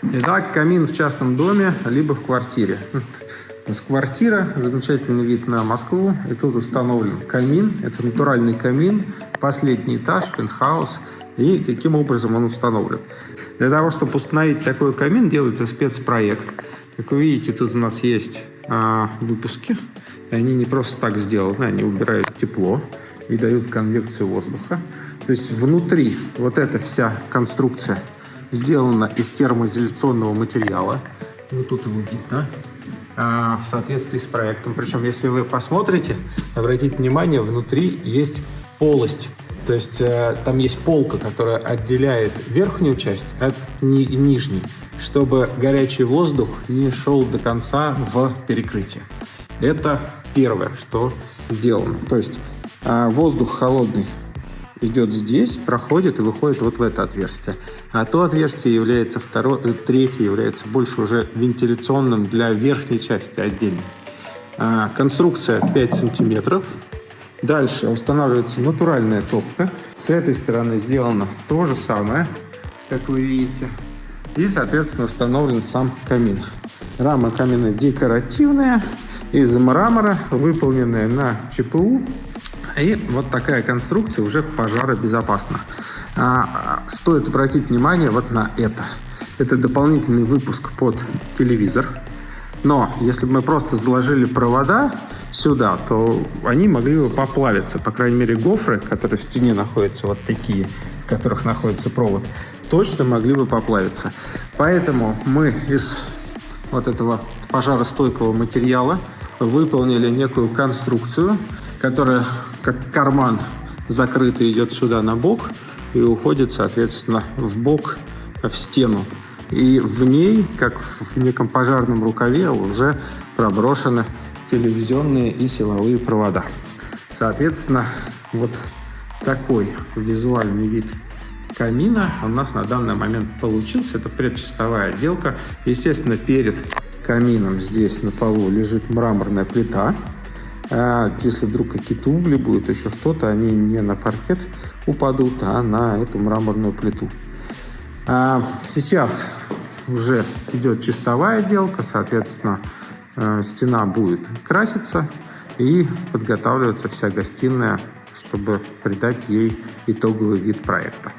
Итак, камин в частном доме, либо в квартире. С квартира, замечательный вид на Москву, и тут установлен камин, это натуральный камин, последний этаж, пентхаус, и каким образом он установлен. Для того, чтобы установить такой камин, делается спецпроект. Как вы видите, тут у нас есть выпуски, и они не просто так сделаны, они убирают тепло и дают конвекцию воздуха. То есть внутри вот эта вся конструкция сделана из термоизоляционного материала. Вот тут его видно. В соответствии с проектом. Причем, если вы посмотрите, обратите внимание, внутри есть полость. То есть там есть полка, которая отделяет верхнюю часть от нижней, чтобы горячий воздух не шел до конца в перекрытие. Это первое, что сделано. То есть воздух холодный идет здесь, проходит и выходит вот в это отверстие. А то отверстие является третье является больше уже вентиляционным для верхней части отдельно. Конструкция 5 сантиметров. Дальше устанавливается натуральная топка. С этой стороны сделано то же самое, как вы видите. И, соответственно, установлен сам камин. Рама камина декоративная, из мрамора, выполненная на ЧПУ. И вот такая конструкция уже пожаробезопасна. Стоит обратить внимание вот на это. Это дополнительный выпуск под телевизор. Но если бы мы просто заложили провода сюда, то они могли бы поплавиться. По крайней мере, гофры, которые в стене находятся, вот такие, в которых находится провод, точно могли бы поплавиться. Поэтому мы из вот этого пожаростойкого материала выполнили некую конструкцию, которая как карман закрытый идет сюда на бок и уходит, соответственно, в бок, в стену. И в ней, как в неком пожарном рукаве, уже проброшены телевизионные и силовые провода. Соответственно, вот такой визуальный вид камина у нас на данный момент получился. Это предчистовая отделка. Естественно, перед камином здесь на полу лежит мраморная плита. Если вдруг какие-то угли будут, еще что-то, они не на паркет упадут, а на эту мраморную плиту. Сейчас уже идет чистовая отделка, соответственно, стена будет краситься и подготавливаться вся гостиная, чтобы придать ей итоговый вид проекта.